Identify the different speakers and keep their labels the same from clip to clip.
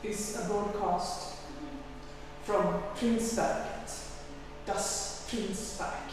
Speaker 1: is a broadcast from Prinsverket, das Prinzwerk.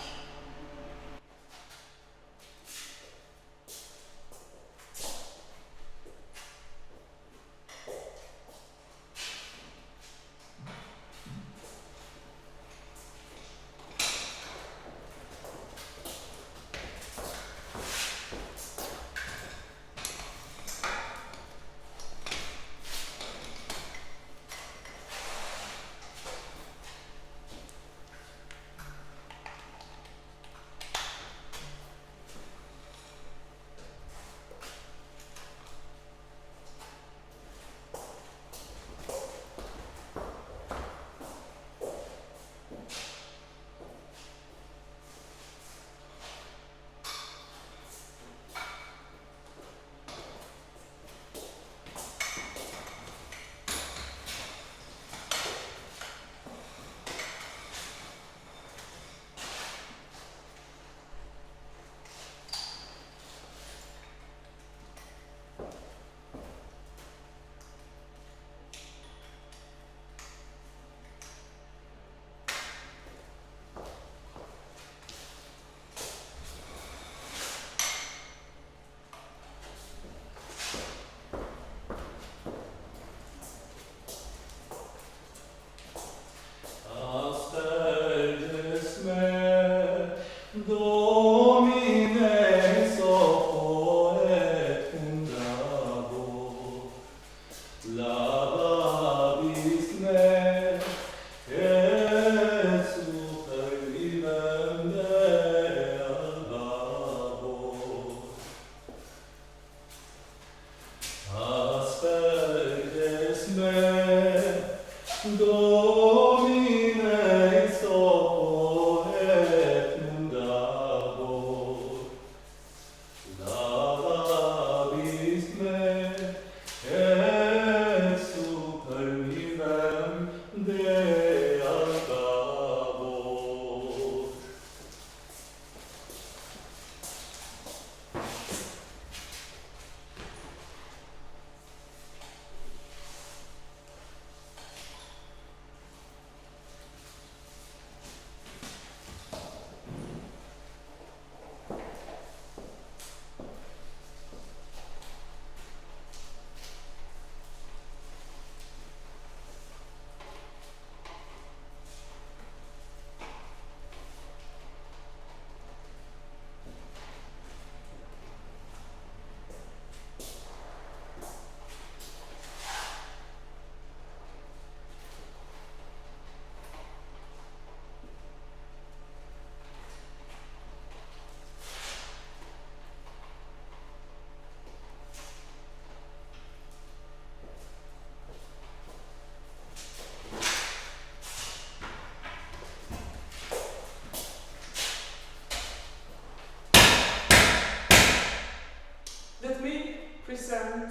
Speaker 1: Let me present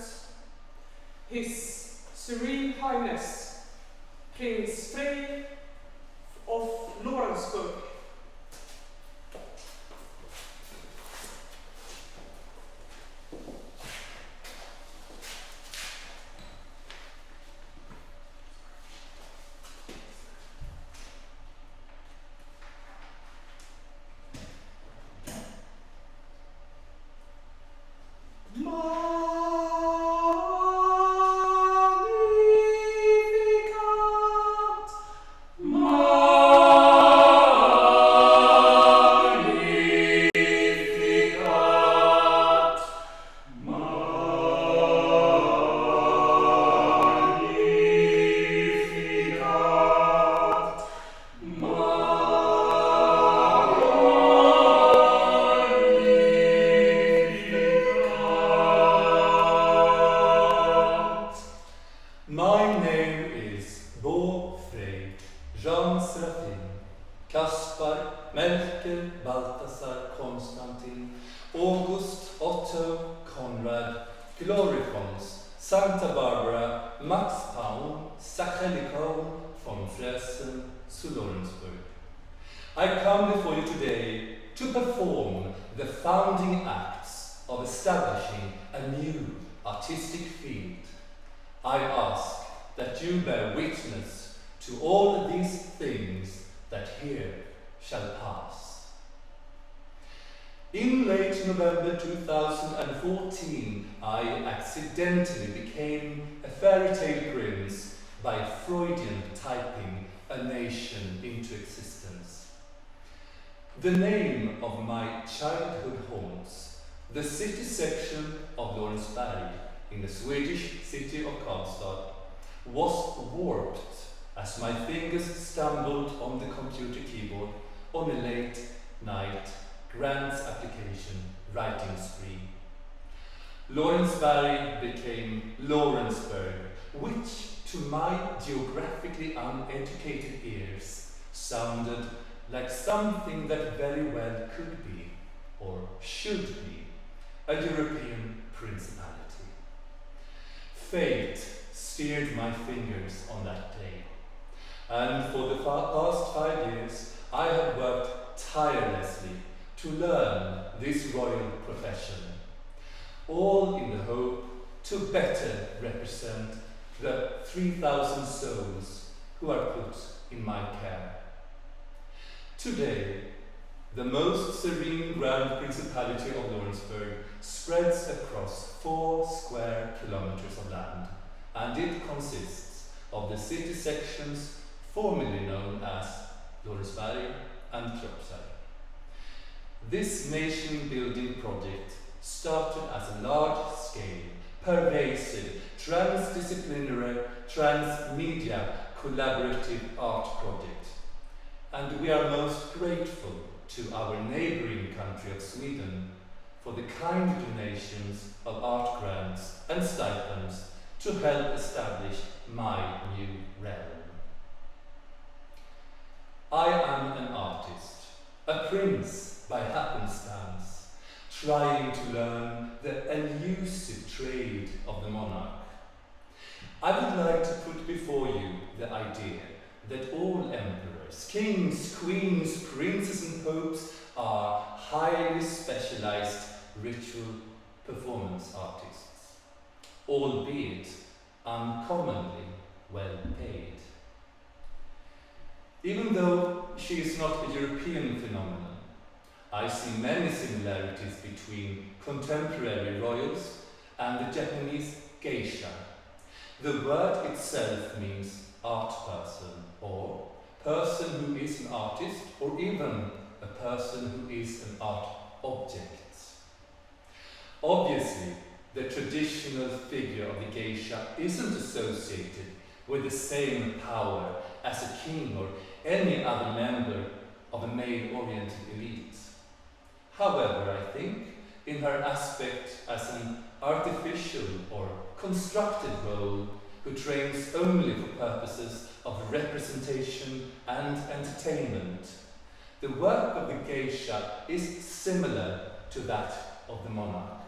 Speaker 1: His Serene Highness, Prince Frei of Lorenzburg.
Speaker 2: Glorifons, Santa Barbara, Max Paun, von Lorenzburg. I come before you today to perform the founding acts of establishing a new artistic field. I ask that you bear witness to all these things that here shall pass. In late November 2014, I accidentally became a fairy tale prince by Freudian typing a nation into existence. The name of my childhood haunts, the city section of Lorenzburg in the Swedish city of Karlstad, was warped as my fingers stumbled on the computer keyboard on a late night grants application writing spree. Lorenzburg became Lorenzburg, which to my geographically uneducated ears sounded like something that very well could be, or should be, a European principality. Fate steered my fingers on that day, and for the past 5 years I have worked tirelessly to learn this royal profession, all in the hope to better represent the 3,000 souls who are put in my care. Today, the most serene Grand Principality of Lorenzburg spreads across 4 square kilometers of land, and it consists of the city sections formerly known as Lorenzburg and Klopsberg. This nation-building project started as a large-scale, pervasive, transdisciplinary, transmedia collaborative art project, and we are most grateful to our neighbouring country of Sweden for the kind donations of art grants and stipends to help establish my new realm. I am an artist, a prince by happenstance, trying to learn the elusive trade of the monarch. I would like to put before you the idea that all emperors, kings, queens, princes and popes are highly specialized ritual performance artists, albeit uncommonly well paid. Even though she is not a European phenomenon, I see many similarities between contemporary royals and the Japanese geisha. The word itself means art person, or person who is an artist, or even a person who is an art object. Obviously, the traditional figure of the geisha isn't associated with the same power as a king or any other member of a male-oriented elite. However, I think, in her aspect as an artificial or constructed role who trains only for purposes of representation and entertainment, the work of the geisha is similar to that of the monarch.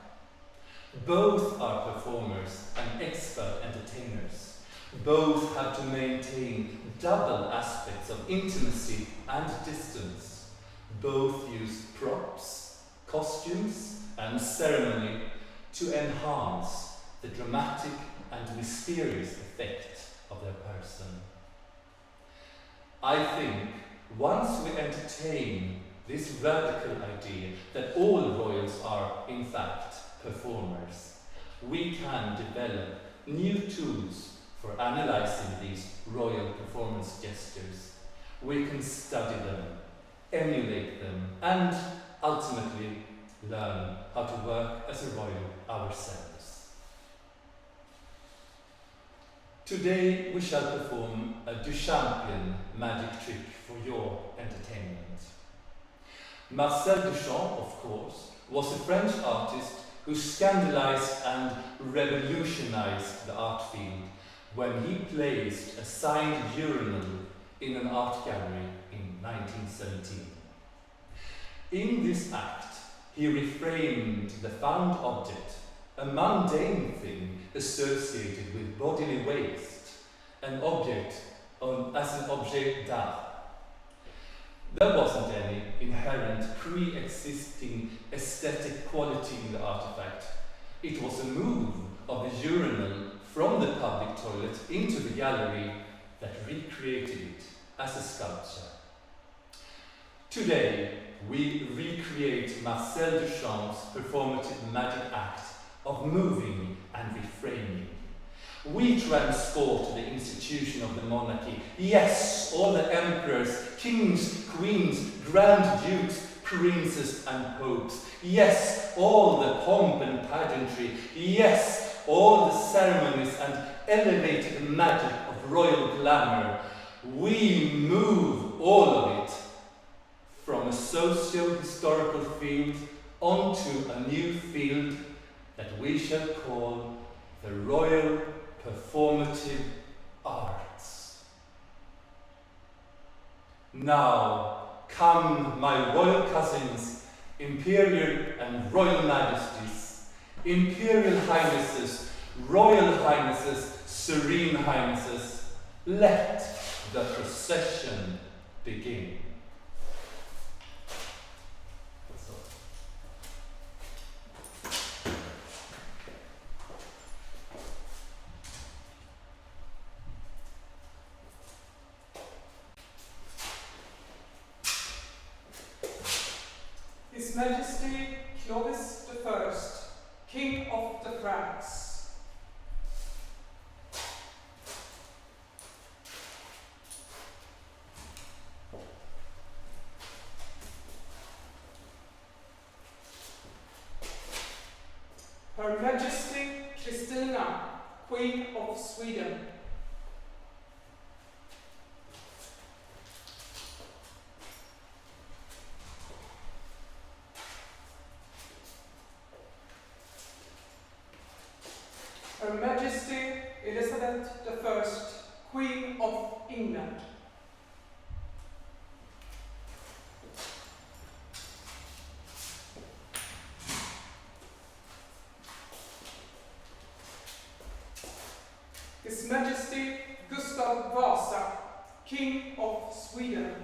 Speaker 2: Both are performers and expert entertainers. Both have to maintain double aspects of intimacy and distance. Both use props, costumes, and ceremony to enhance the dramatic and mysterious effect of their person. I think once we entertain this radical idea that all royals are, in fact, performers, we can develop new tools for analyzing these royal performance gestures. We can study them, emulate them, and ultimately learn how to work as a royal ourselves. Today we shall perform a Duchampian magic trick for your entertainment. Marcel Duchamp, of course, was a French artist who scandalized and revolutionized the art field when he placed a signed urinal in an art gallery in 1917. In this act, he reframed the found object, a mundane thing associated with bodily waste, an object as an objet d'art. There wasn't any inherent pre-existing aesthetic quality in the artifact. It was a move of the urinal from the public toilet into the gallery that recreated it as a sculpture. Today, we recreate Marcel Duchamp's performative magic act of moving and reframing. We transport the institution of the monarchy, yes, all the emperors, kings, queens, grand dukes, princes and popes, yes, all the pomp and pageantry, yes, all the ceremonies and elevated magic of royal glamour. We move all of it from a socio-historical field onto a new field that we shall call the Royal Performative Arts. Now, come, my royal cousins, imperial and royal majesties, imperial highnesses, royal highnesses, serene highnesses, let the procession begin.
Speaker 1: His Majesty Clovis I, King of the Franks. Her Majesty Christina, Queen of Sweden. Her Majesty Elizabeth I, Queen of England. His Majesty Gustav Vasa, King of Sweden.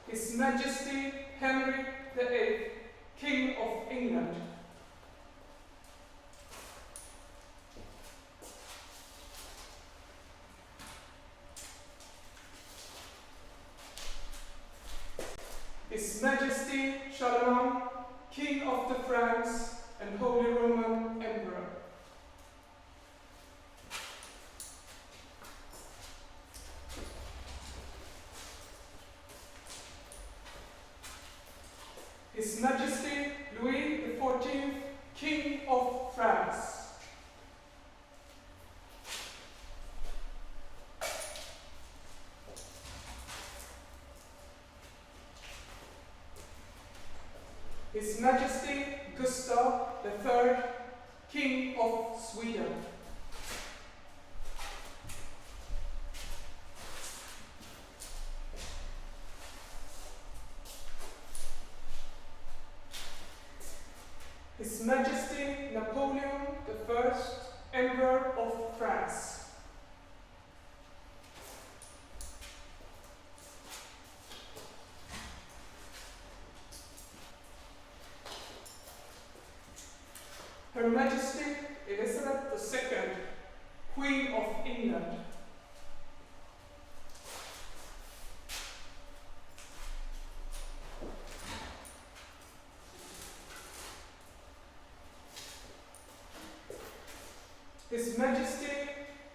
Speaker 1: His Majesty Henry VIII, King of England. His Majesty Charlemagne, King of the Franks and Holy Roman Emperor. His Majesty Louis XIV, King of France. His Majesty Gustav III, King of Sweden. His Majesty Napoleon I, Emperor of France. Her Majesty Elizabeth II, Queen of England. His Majesty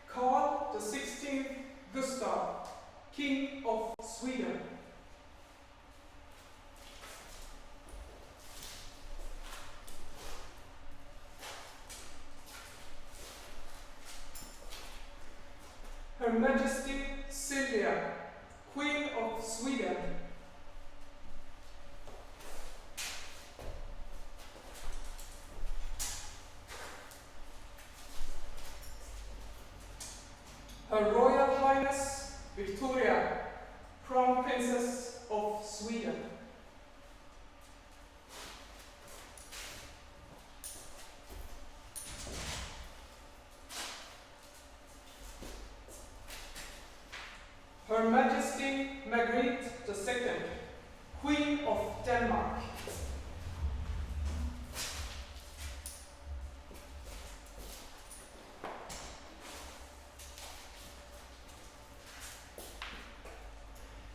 Speaker 1: Carl XVI Gustav, King of Sweden. Her Majesty Silvia, Queen of Sweden. Her Royal Highness Victoria, Crown Princess of Sweden. Her Majesty Margrethe II, Queen of Denmark.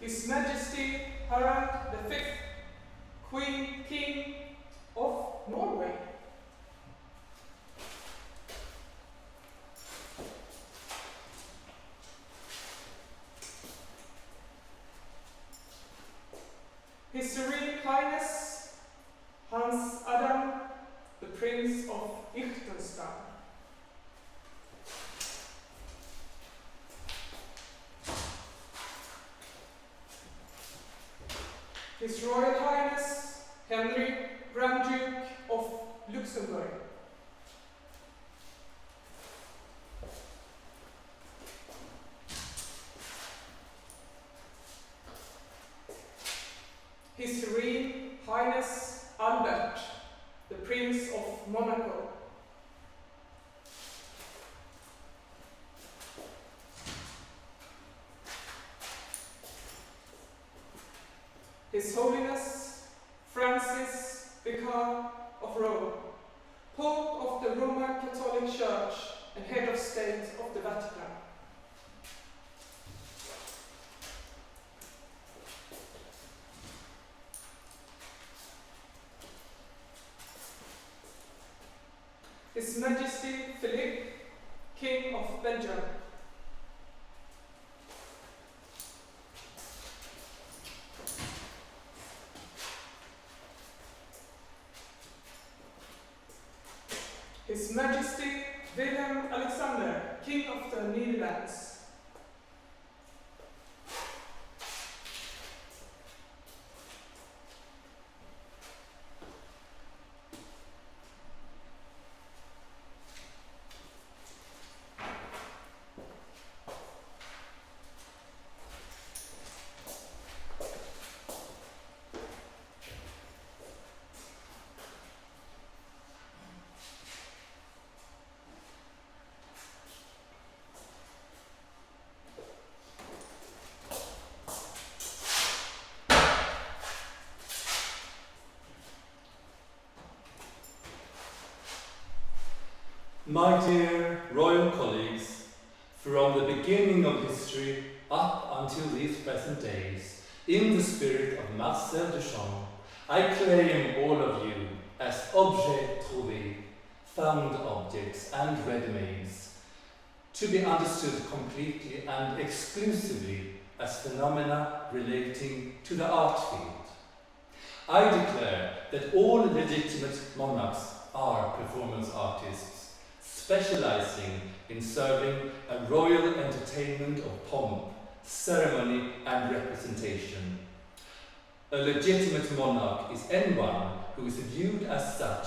Speaker 1: His Majesty Harald V, King of Norway. His Serene Highness Hans Adam, the Prince of Liechtenstein. His Royal Highness Henry, Grand Duke of Luxembourg. His Serene Highness Albert, the Prince of Monaco. His Holiness Francis, Vicar of Rome, Pope of the Roman Catholic Church and Head of State of the Vatican. His Majesty Philippe, King of Belgium. His Majesty Willem Alexander, King of the Netherlands.
Speaker 2: My dear royal colleagues, from the beginning of history up until these present days, in the spirit of Marcel Duchamp, I claim all of you as objets trouvés, found objects and ready-mades, to be understood completely and exclusively as phenomena relating to the art field. I declare that all legitimate monarchs are performance artists, specializing in serving a royal entertainment of pomp, ceremony and representation. A legitimate monarch is anyone who is viewed as such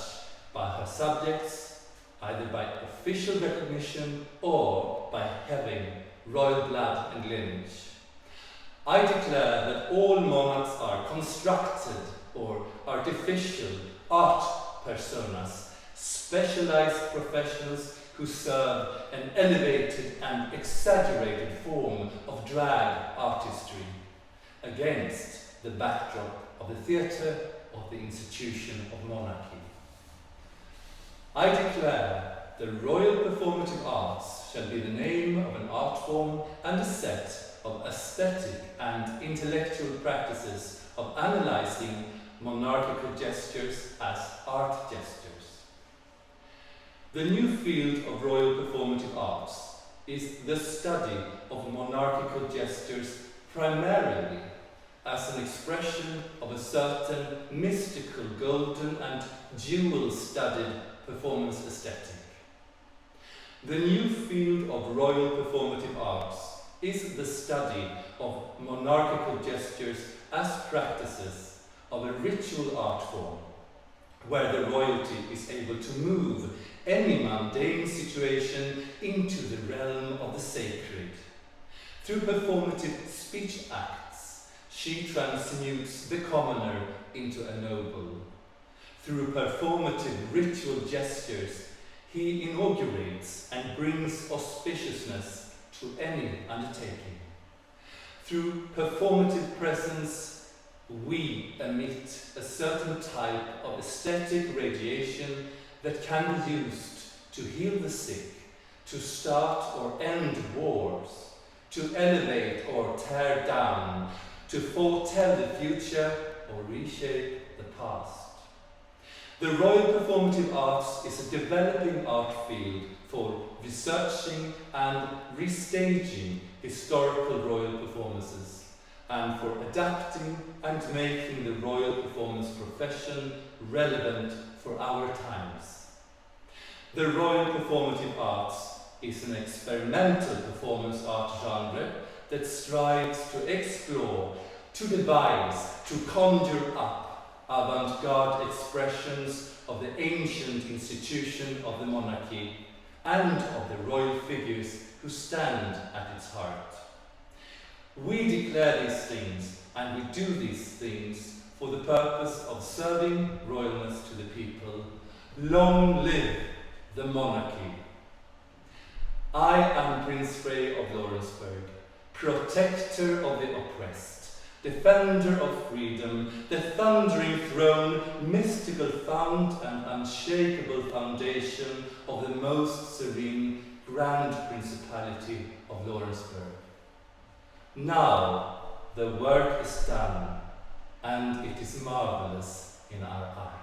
Speaker 2: by her subjects, either by official recognition or by having royal blood and lineage. I declare that all monarchs are constructed or artificial art personas, specialized professionals who serve an elevated and exaggerated form of drag artistry against the backdrop of the theatre of the institution of monarchy. I declare the Royal Performative Arts shall be the name of an art form and a set of aesthetic and intellectual practices of analyzing monarchical gestures as art gestures. The new field of Royal Performative Arts is the study of monarchical gestures primarily as an expression of a certain mystical, golden and jewel-studded performance aesthetic. The new field of Royal Performative Arts is the study of monarchical gestures as practices of a ritual art form, where the royalty is able to move any mundane situation into the realm of the sacred. Through performative speech acts, she transmutes the commoner into a noble. Through performative ritual gestures, he inaugurates and brings auspiciousness to any undertaking. Through performative presence, we emit a certain type of aesthetic radiation that can be used to heal the sick, to start or end wars, to elevate or tear down, to foretell the future or reshape the past. The Royal Performative Arts is a developing art field for researching and restaging historical royal performances, and for adapting and making the royal performance profession relevant for our times. The Royal Performative Arts is an experimental performance art genre that strives to explore, to devise, to conjure up avant-garde expressions of the ancient institution of the monarchy and of the royal figures who stand at its heart. We declare these things and we do these things for the purpose of serving royalness to the people. Long live the monarchy! I am Prince Frei of Lorenzburg, protector of the oppressed, defender of freedom, the thundering throne, mystical fount and unshakable foundation of the most serene Grand Principality of Lorenzburg. Now the work is done, and it is marvelous in our eyes.